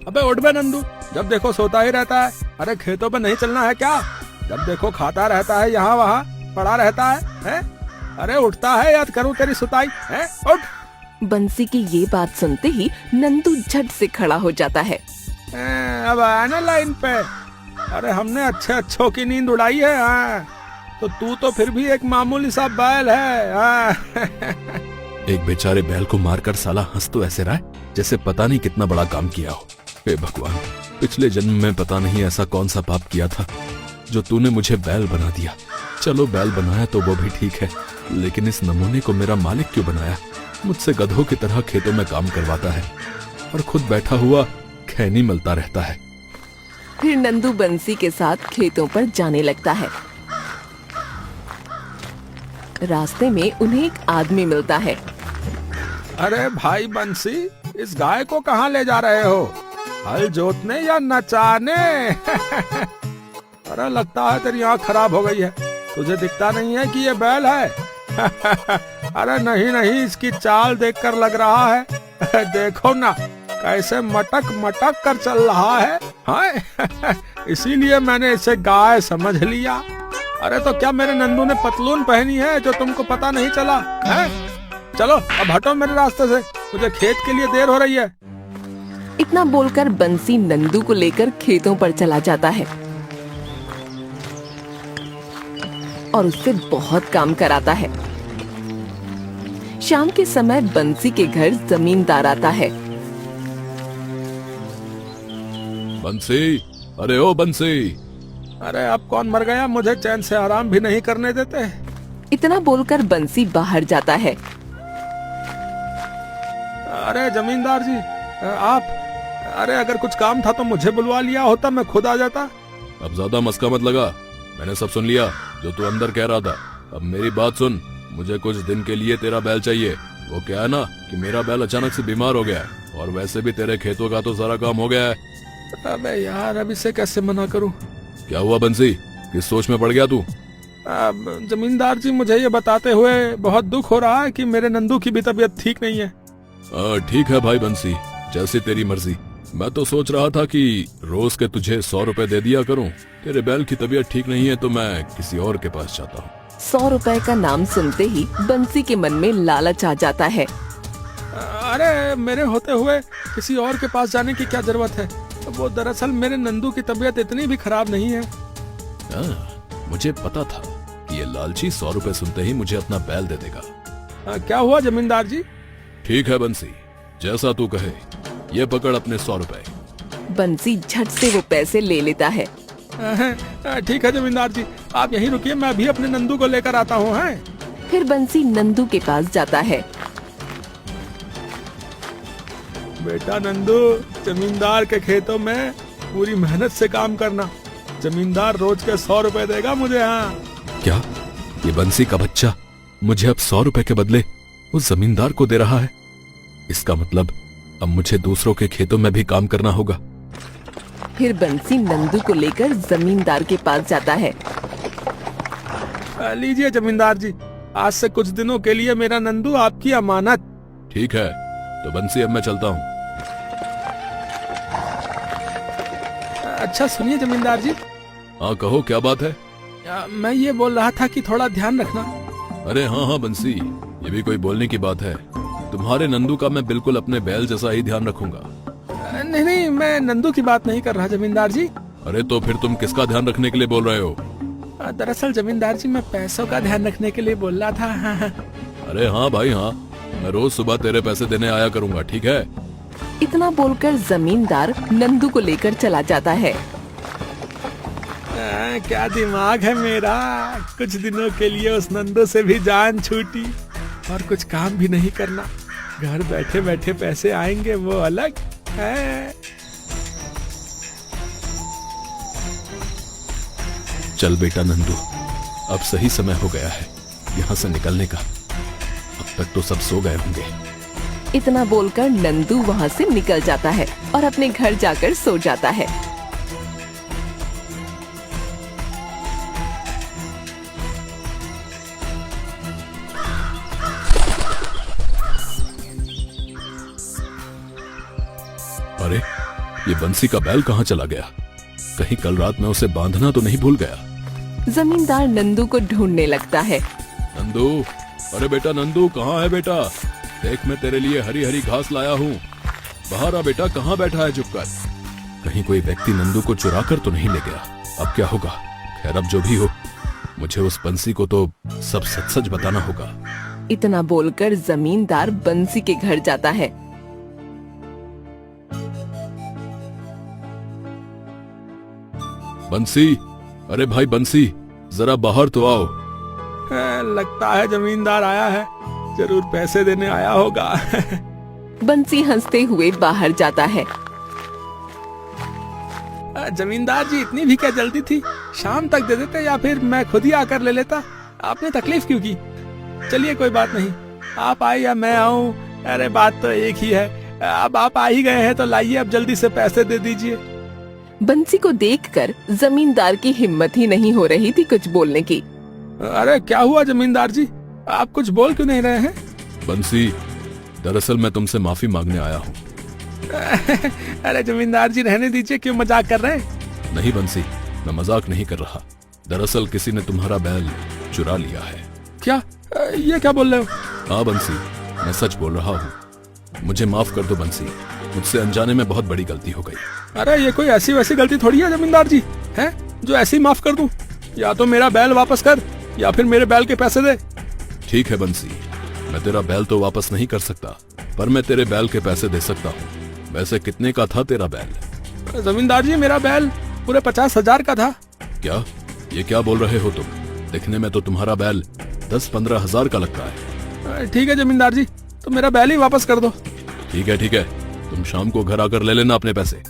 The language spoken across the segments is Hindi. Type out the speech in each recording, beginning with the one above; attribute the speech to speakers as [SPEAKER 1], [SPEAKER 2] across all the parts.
[SPEAKER 1] अबे उठ बे नंदू, जब देखो सोता ही रहता है। अरे खेतों पे नहीं चलना है क्या? जब देखो खाता रहता है, यहाँ वहाँ पड़ा रहता है? अरे उठता है, याद करूँ तेरी सुताई है? उठ।
[SPEAKER 2] बंसी की ये बात सुनते ही नंदू झट से खड़ा हो जाता है।
[SPEAKER 1] अब आया ना लाइन पे। अरे हमने अच्छे अच्छों की नींद उड़ाई है। तो तू तो फिर भी एक मामूली सा बैल है।
[SPEAKER 3] एक बेचारे बैल को मारकर साला हंस तो ऐसे रहा है जैसे पता नहीं कितना बड़ा काम किया हो। हे भगवान, पिछले जन्म में पता नहीं ऐसा कौन सा पाप किया था जो तूने मुझे बैल बना दिया। चलो बैल बनाया तो वो भी ठीक है, लेकिन इस नमूने को मेरा मालिक क्यों बनाया? मुझसे गधों की तरह खेतों में काम करवाता है और खुद बैठा हुआ खैनी मलता रहता है।
[SPEAKER 2] फिर नंदू बंसी के साथ खेतों पर जाने लगता है। रास्ते में उन्हें एक आदमी मिलता है।
[SPEAKER 1] अरे भाई बंसी, इस गाय को कहाँ ले जा रहे हो? हल जोतने या नचाने? अरे लगता है तेरी आँख खराब हो गई है, तुझे दिखता नहीं है कि ये बैल है? अरे नहीं नहीं, इसकी चाल देखकर लग रहा है। देखो ना कैसे मटक मटक कर चल रहा है। हाँ? इसीलिए मैंने इसे गाय समझ लिया। अरे तो क्या मेरे नंदू ने पतलून पहनी है जो तुमको पता नहीं चला है? चलो अब हटो मेरे रास्ते से, मुझे खेत के लिए देर हो रही है।
[SPEAKER 2] इतना बोलकर बंसी नंदू को लेकर खेतों पर चला जाता है और उससे बहुत काम कराता है। शाम के समय बंसी के घर जमींदार आता है।
[SPEAKER 3] बंसी, अरे ओ बंसी।
[SPEAKER 1] अरे अब कौन मर गया? मुझे चैन से आराम भी नहीं करने देते।
[SPEAKER 2] इतना बोलकर बंसी बाहर जाता है।
[SPEAKER 1] अरे जमींदार जी, आप, अरे अगर कुछ काम था तो मुझे बुलवा लिया होता, मैं खुद आ जाता।
[SPEAKER 3] अब ज्यादा मस्का मत लगा, मैंने सब सुन लिया जो तू अंदर कह रहा था। अब मेरी बात सुन, मुझे कुछ दिन के लिए तेरा बैल चाहिए। वो क्या है ना कि मेरा बैल अचानक से बीमार हो गया है और वैसे भी तेरे खेतों का तो सारा काम हो गया है।
[SPEAKER 1] अबे यार, अब इसे कैसे मना करूं?
[SPEAKER 3] क्या हुआ बंसी, किस सोच में पड़ गया तू?
[SPEAKER 1] जमींदार जी, मुझे ये बताते हुए बहुत दुख हो रहा है कि मेरे नंदू की भी तबीयत ठीक नहीं है।
[SPEAKER 3] ठीक है भाई बंसी, जैसी तेरी मर्जी। मैं तो सोच रहा था कि रोज के तुझे 100 रुपए दे दिया करूं। तेरे बैल की तबीयत ठीक नहीं है तो मैं किसी और के पास जाता हूँ।
[SPEAKER 2] 100 रुपए का नाम सुनते ही बंसी के मन में लालच आ जाता है।
[SPEAKER 1] अरे मेरे होते हुए किसी और के पास जाने की क्या जरूरत है? वो दरअसल मेरे नंदू की तबीयत इतनी भी खराब नहीं है।
[SPEAKER 3] मुझे पता था कि ये लालची 100 रुपए सुनते ही मुझे अपना बैल दे देगा।
[SPEAKER 1] क्या हुआ जमींदार जी?
[SPEAKER 3] ठीक है बंसी, जैसा तू कहे। ये पकड़ अपने 100 रुपए।
[SPEAKER 2] बंसी झट से वो पैसे ले लेता है।
[SPEAKER 1] ठीक है जमींदार जी, आप यहीं रुकिए, मैं भी अपने नंदू को लेकर आता हूँ।
[SPEAKER 2] फिर बंसी नंदू के पास जाता है।
[SPEAKER 1] बेटा नंदू, जमींदार के खेतों में पूरी मेहनत से काम करना। जमींदार रोज के 100 रुपए देगा मुझे।
[SPEAKER 3] क्या ये बंसी का बच्चा मुझे अब 100 रुपए के बदले उस जमींदार को दे रहा है? इसका मतलब अब मुझे दूसरों के खेतों में भी काम करना होगा।
[SPEAKER 2] फिर बंसी नंदू को लेकर जमींदार के पास जाता है।
[SPEAKER 1] लीजिए जमींदार जी, आज से कुछ दिनों के लिए मेरा नंदू आपकी अमानत।
[SPEAKER 3] ठीक है, तो बंसी अब मैं चलता हूँ।
[SPEAKER 1] अच्छा सुनिए जमींदार जी।
[SPEAKER 3] हाँ कहो, क्या बात है?
[SPEAKER 1] मैं ये बोल रहा था कि थोड़ा ध्यान रखना।
[SPEAKER 3] अरे हाँ हाँ बंसी, ये भी कोई बोलने की बात है? तुम्हारे नंदू का मैं बिल्कुल अपने बैल जैसा ही ध्यान रखूंगा।
[SPEAKER 1] नहीं नहीं, मैं नंदू की बात नहीं कर रहा जमींदार जी।
[SPEAKER 3] अरे तो फिर तुम किसका ध्यान रखने के लिए बोल रहे हो?
[SPEAKER 1] दरअसल जमींदार जी, मैं पैसों का ध्यान रखने के लिए बोल रहा था।
[SPEAKER 3] अरे हाँ भाई हाँ, मैं रोज सुबह तेरे पैसे देने आया करूंगा, ठीक है?
[SPEAKER 2] इतना बोलकर जमींदार नंदू को लेकर चला जाता है।
[SPEAKER 1] क्या दिमाग है मेरा, कुछ दिनों के लिए उस नंदू से भी जान छूटी और कुछ काम भी नहीं करना। घर बैठे बैठे पैसे आएंगे, वो अलग है।
[SPEAKER 3] चल बेटा नंदू, अब सही समय हो गया है यहाँ से निकलने का। अब तक तो सब सो गए होंगे।
[SPEAKER 2] इतना बोलकर नंदू वहाँ से निकल जाता है और अपने घर जाकर सो जाता है।
[SPEAKER 3] अरे ये बंसी का बैल कहाँ चला गया? कहीं कल रात में उसे बांधना तो नहीं भूल गया?
[SPEAKER 2] जमींदार नंदू को ढूंढने लगता है।
[SPEAKER 3] नंदू, अरे बेटा नंदू, कहाँ है बेटा? देख, मैं तेरे लिए हरी हरी घास लाया हूँ। बाहर आ बेटा, कहाँ बैठा है चुपकर? कहीं कोई व्यक्ति नंदू को चुरा कर तो नहीं ले गया? अब क्या होगा? खैर, अब जो भी हो, मुझे उस बंसी को तो सब सच सच बताना होगा।
[SPEAKER 2] इतना बोलकर जमींदार बंसी के घर जाता है।
[SPEAKER 3] बंसी, अरे भाई बंसी, जरा बाहर तो आओ।
[SPEAKER 1] लगता है जमींदार आया है, जरूर पैसे देने आया होगा।
[SPEAKER 2] बंसी हंसते हुए बाहर जाता है।
[SPEAKER 1] जमींदार जी, इतनी भी क्या जल्दी थी? शाम तक दे देते या फिर मैं खुद ही आकर ले लेता। आपने तकलीफ क्यों की? चलिए कोई बात नहीं, आप आए या मैं आऊं, अरे बात तो एक ही है। अब आप आ ही गए हैं तो लाइए, अब जल्दी से पैसे दे दीजिए।
[SPEAKER 2] बंसी को देखकर जमींदार की हिम्मत ही नहीं हो रही थी कुछ बोलने की।
[SPEAKER 1] अरे क्या हुआ जमींदार जी, आप कुछ बोल क्यों नहीं रहे हैं?
[SPEAKER 3] बंसी, दरअसल मैं तुमसे माफी मांगने आया हूँ।
[SPEAKER 1] अरे जमींदार जी, रहने दीजिए, क्यों मजाक कर रहे हैं?
[SPEAKER 3] नहीं बंसी, मैं मजाक नहीं कर रहा। दरअसल किसी ने तुम्हारा बैल चुरा लिया है।
[SPEAKER 1] क्या? ये क्या बोल रहे हो?
[SPEAKER 3] हाँ बंसी, मैं सच बोल रहा हूँ। मुझे माफ कर दो बंसी, मुझसे अनजाने में बहुत बड़ी गलती हो गई।
[SPEAKER 1] अरे ये कोई ऐसी वैसी गलती थोड़ी है जमींदार जी, है जो ऐसी माफ कर दूं? या तो मेरा बैल वापस कर या फिर मेरे बैल के पैसे दे।
[SPEAKER 3] ठीक है बंसी, मैं तेरा बैल तो वापस नहीं कर सकता, पर मैं तेरे बैल के पैसे दे सकता हूँ। वैसे कितने का था तेरा बैल?
[SPEAKER 1] जमींदार जी, मेरा बैल पूरे 50,000 का था।
[SPEAKER 3] क्या? ये क्या बोल रहे हो तुम? दिखने में तो तुम्हारा बैल 10-15 हजार का लगता है।
[SPEAKER 1] ठीक है जमींदार जी, तो मेरा बैल ही वापस कर दो।
[SPEAKER 3] ठीक है ठीक है, तुम शाम को घर आकर ले लेना अपने पैसे।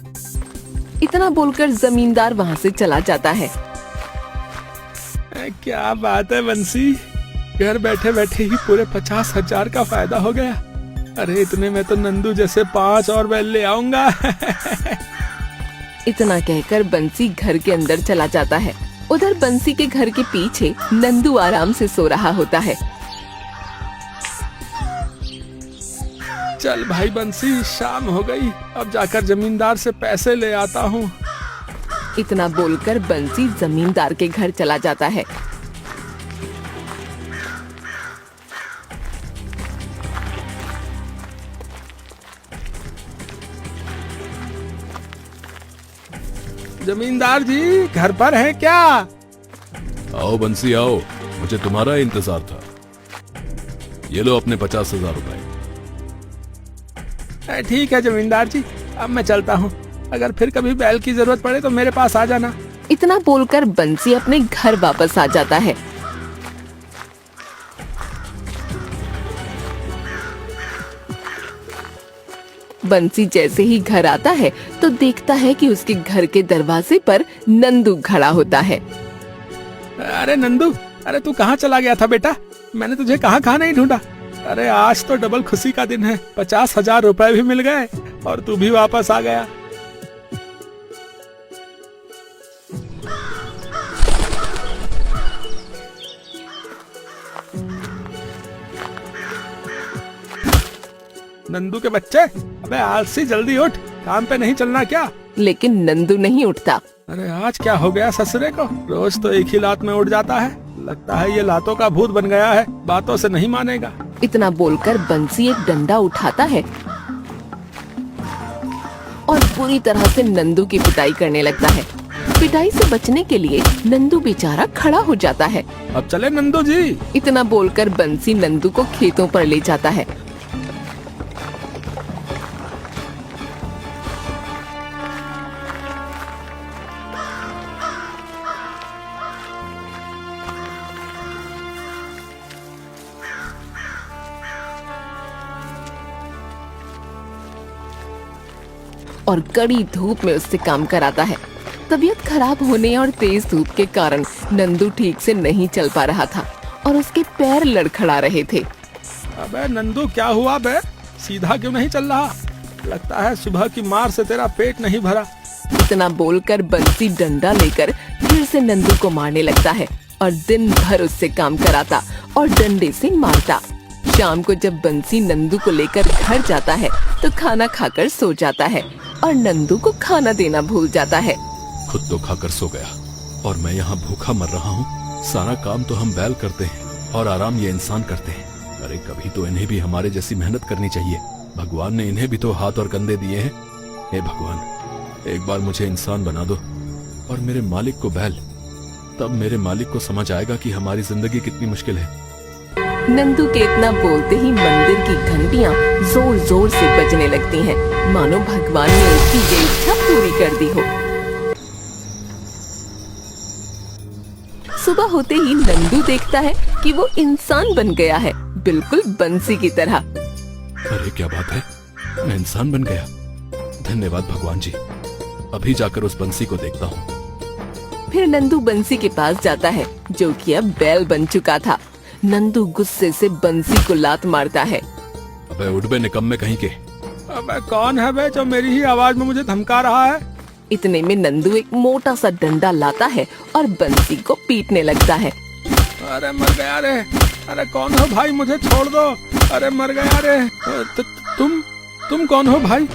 [SPEAKER 2] इतना बोलकर जमींदार वहाँ से चला जाता है।
[SPEAKER 1] क्या बात है बंसी, घर बैठे बैठे ही पूरे 50,000 का फायदा हो गया। अरे इतने में तो नंदू जैसे 5 और बैल ले आऊंगा।
[SPEAKER 2] इतना कहकर बंसी घर के अंदर चला जाता है। उधर बंसी के घर के पीछे नंदू आराम से सो रहा होता है।
[SPEAKER 1] चल भाई बंसी, शाम हो गई, अब जाकर जमींदार से पैसे ले आता हूँ।
[SPEAKER 2] इतना बोलकर बंसी जमींदार के घर चला जाता है।
[SPEAKER 1] जमींदार जी, घर पर हैं क्या?
[SPEAKER 3] आओ बंसी आओ, मुझे तुम्हारा इंतजार था। ये लो अपने 50,000 रुपए।
[SPEAKER 1] ठीक है जमींदार जी, अब मैं चलता हूँ। अगर फिर कभी बैल की जरूरत पड़े तो मेरे पास आ जाना।
[SPEAKER 2] इतना बोलकर बंसी अपने घर वापस आ जाता है। बंसी जैसे ही घर आता है तो देखता है कि उसके घर के दरवाजे पर नंदू खड़ा होता है।
[SPEAKER 1] अरे नंदू, अरे तू कहाँ चला गया था बेटा? मैंने तुझे कहाँ नहीं ढूंढा। अरे आज तो डबल खुशी का दिन है, 50,000 रुपए भी मिल गए और तू भी वापस आ गया। नंदू के बच्चे, अबे आलसी, जल्दी उठ, काम पे नहीं चलना क्या?
[SPEAKER 2] लेकिन नंदू नहीं उठता।
[SPEAKER 1] अरे आज क्या हो गया ससुरे को? रोज तो एक ही लात में उठ जाता है। लगता है ये लातों का भूत बन गया है, बातों से नहीं मानेगा।
[SPEAKER 2] इतना बोलकर बंसी एक डंडा उठाता है और पूरी तरह से नंदू की पिटाई करने लगता है। पिटाई से बचने के लिए नंदू बेचारा खड़ा हो जाता है।
[SPEAKER 1] अब चले नंदू जी।
[SPEAKER 2] इतना बोलकर बंसी नंदू को खेतों पर ले जाता है। और कड़ी धूप में उससे काम कराता है। तबीयत खराब होने और तेज धूप के कारण नंदू ठीक से नहीं चल पा रहा था और उसके पैर लड़खड़ा रहे थे।
[SPEAKER 1] अबे नंदू, क्या हुआ बे? सीधा क्यों नहीं चल रहा? लगता है सुबह की मार से तेरा पेट नहीं भरा।
[SPEAKER 2] इतना बोलकर बंसी डंडा लेकर फिर से नंदू को मारने लगता है और दिन भर उससे काम कराता और डंडे से मारता। शाम को जब बंसी नंदू को लेकर घर जाता है तो खाना खाकर सो जाता है। और नंदू को खाना देना भूल जाता है।
[SPEAKER 3] खुद तो खाकर सो गया और मैं यहाँ भूखा मर रहा हूँ। सारा काम तो हम बैल करते हैं और आराम ये इंसान करते हैं। अरे कभी तो इन्हें भी हमारे जैसी मेहनत करनी चाहिए। भगवान ने इन्हें भी तो हाथ और कंधे दिए हैं। हे भगवान, एक बार मुझे इंसान बना दो और मेरे मालिक को बैल। तब मेरे मालिक को समझ आएगा कि हमारी जिंदगी कितनी मुश्किल है।
[SPEAKER 2] नंदू के इतना बोलते ही मंदिर की घंटियां जोर जोर से बजने लगती हैं, मानो भगवान ने उसकी ये इच्छा पूरी कर दी हो। सुबह होते ही नंदू देखता है कि वो इंसान बन गया है, बिल्कुल बंसी की तरह।
[SPEAKER 3] अरे क्या बात है, मैं इंसान बन गया। धन्यवाद भगवान जी। अभी जाकर उस बंसी को देखता हूँ।
[SPEAKER 2] फिर नंदू बंसी के पास जाता है, जो कि अब बैल बन चुका था। नंदू गुस्से से बंसी को लात मारता है।
[SPEAKER 3] अबे उठ बे निकम्मे कहीं के।
[SPEAKER 1] अबे कौन है बे जो मेरी ही आवाज में मुझे धमका रहा है?
[SPEAKER 2] इतने में नंदू एक मोटा सा डंडा लाता है और बंसी को पीटने लगता है।
[SPEAKER 1] अरे मर गया रे। अरे कौन हो भाई, मुझे छोड़ दो। अरे मर गया रे। तुम कौन हो भाई?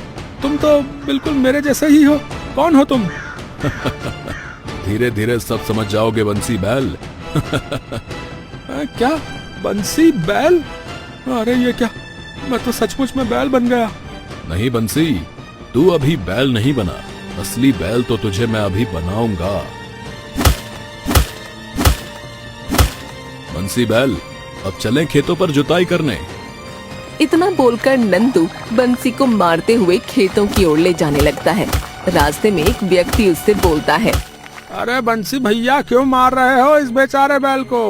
[SPEAKER 1] तुम तो बिल्कुल मेरे जैसे ही हो। कौन हो तुम?
[SPEAKER 3] धीरे धीरे सब समझ जाओगे बंसी बैल।
[SPEAKER 1] क्या बंसी बैल? अरे ये क्या, मैं तो सचमुच में बैल बन गया।
[SPEAKER 3] नहीं बंसी, तू अभी बैल नहीं बना। असली बैल तो तुझे मैं अभी बनाऊंगा। बंसी बैल, अब चलें खेतों पर जुताई करने।
[SPEAKER 2] इतना बोलकर नंदू बंसी को मारते हुए खेतों की ओर ले जाने लगता है। रास्ते में एक व्यक्ति उससे बोलता है,
[SPEAKER 1] अरे बंसी भैया, क्यों मार रहे हो इस बेचारे बैल को?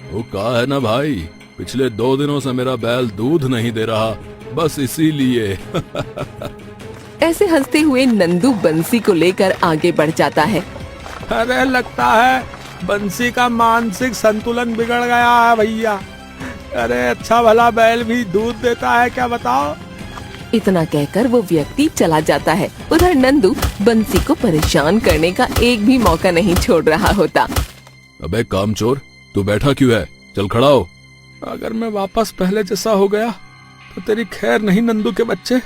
[SPEAKER 3] वो कहा है ना भाई, पिछले 2 दिनों से मेरा बैल दूध नहीं दे रहा, बस इसीलिए।
[SPEAKER 2] ऐसे हंसते हुए नंदू बंसी को लेकर आगे बढ़ जाता है।
[SPEAKER 1] अरे लगता है बंसी का मानसिक संतुलन बिगड़ गया है भैया। अरे अच्छा भला बैल भी दूध देता है क्या, बताओ?
[SPEAKER 2] इतना कहकर वो व्यक्ति चला जाता है। उधर नंदू बंसी को परेशान करने का एक भी मौका नहीं छोड़ रहा होता।
[SPEAKER 3] अबे कामचोर, तू बैठा क्यों है? चल खड़ा हो।
[SPEAKER 1] अगर मैं वापस पहले जैसा हो गया तो तेरी खैर नहीं नंदू के बच्चे।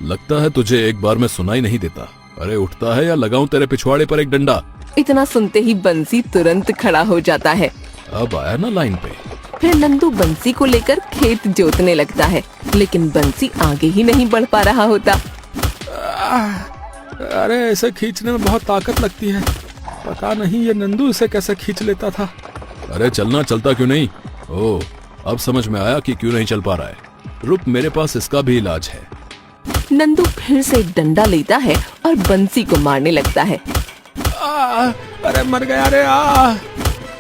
[SPEAKER 3] लगता है तुझे एक बार में सुनाई नहीं देता। अरे उठता है या लगाऊं तेरे पिछवाड़े पर एक डंडा?
[SPEAKER 2] इतना सुनते ही बंसी तुरंत खड़ा हो जाता है।
[SPEAKER 3] अब आया ना लाइन पे।
[SPEAKER 2] फिर नंदू बंसी को लेकर खेत जोतने लगता है, लेकिन बंसी आगे ही नहीं बढ़ पा रहा होता।
[SPEAKER 1] अरे ऐसे खींचने में बहुत ताकत लगती है। पता नहीं ये नंदू इसे कैसे खींच लेता था।
[SPEAKER 3] अरे चलना चलता क्यों नहीं? ओह, अब समझ में आया कि क्यों नहीं चल पा रहा है। रुक, मेरे पास इसका भी इलाज है।
[SPEAKER 2] नंदू फिर से डंडा लेता है और बंसी को मारने लगता है।
[SPEAKER 1] अरे मर गया रे।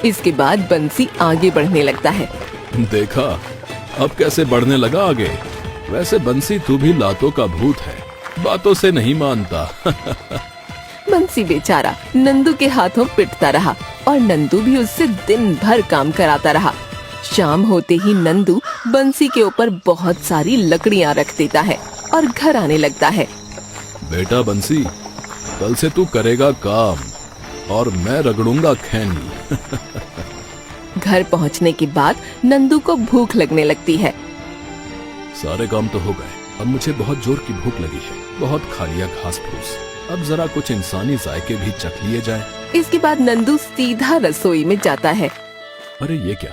[SPEAKER 2] इसके बाद बंसी आगे बढ़ने लगता है।
[SPEAKER 3] देखा, अब कैसे बढ़ने लगा आगे। वैसे बंसी तू भी लातों का भूत है, बातों से नहीं मानता।
[SPEAKER 2] बंसी बेचारा नंदू के हाथों पिटता रहा और नंदू भी उससे दिन भर काम कराता रहा। शाम होते ही नंदू बंसी के ऊपर बहुत सारी लकड़ियां रख देता है और घर आने लगता है।
[SPEAKER 3] बेटा बंसी, कल से तू करेगा काम और मैं रगड़ूंगा खैनी।
[SPEAKER 2] घर पहुंचने के बाद नंदू को भूख लगने लगती है।
[SPEAKER 3] सारे काम तो हो गए, अब मुझे बहुत जोर की भूख लगी है। बहुत खा लिया घास फूस, अब जरा कुछ इंसानी जायके भी चख लिए जाएं।
[SPEAKER 2] इसके बाद नंदू सीधा रसोई में जाता है।
[SPEAKER 3] अरे ये क्या,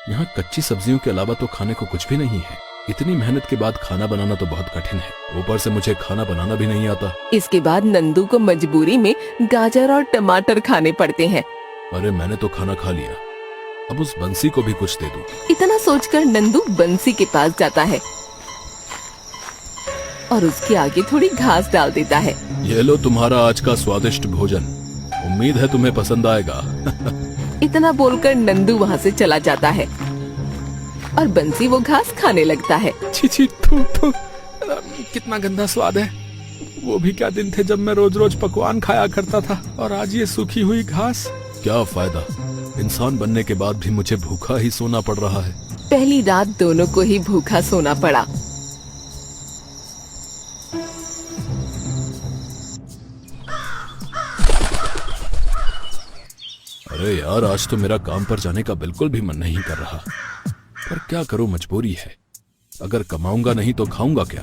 [SPEAKER 3] यहाँ कच्ची सब्जियों के अलावा तो खाने को कुछ भी नहीं है। इतनी मेहनत के बाद खाना बनाना तो बहुत कठिन है, ऊपर से मुझे खाना बनाना भी नहीं आता।
[SPEAKER 2] इसके बाद नंदू को मजबूरी में गाजर और टमाटर खाने पड़ते हैं।
[SPEAKER 3] अरे मैंने तो खाना खा लिया, अब उस बंसी को भी कुछ दे दूं।
[SPEAKER 2] इतना सोचकर नंदू बंसी के पास जाता है और उसके आगे थोड़ी घास डाल देता है।
[SPEAKER 3] ये लो तुम्हारा आज का स्वादिष्ट भोजन, उम्मीद है तुम्हें पसंद आएगा।
[SPEAKER 2] इतना बोलकर नंदू वहाँ से चला जाता है और बंसी वो घास खाने लगता है।
[SPEAKER 1] छी छी, थू थू, कितना गंदा स्वाद है। वो भी क्या दिन थे जब मैं रोज रोज पकवान खाया करता था, और आज ये सूखी हुई घास।
[SPEAKER 3] क्या फायदा, इंसान बनने के बाद भी मुझे भूखा ही सोना पड़ रहा है।
[SPEAKER 2] पहली रात दोनों को ही भूखा सोना पड़ा।
[SPEAKER 3] अरे यार, आज तो मेरा काम पर जाने का बिल्कुल भी मन नहीं कर रहा, पर क्या करूं, मजबूरी है। अगर कमाऊंगा नहीं तो खाऊंगा क्या?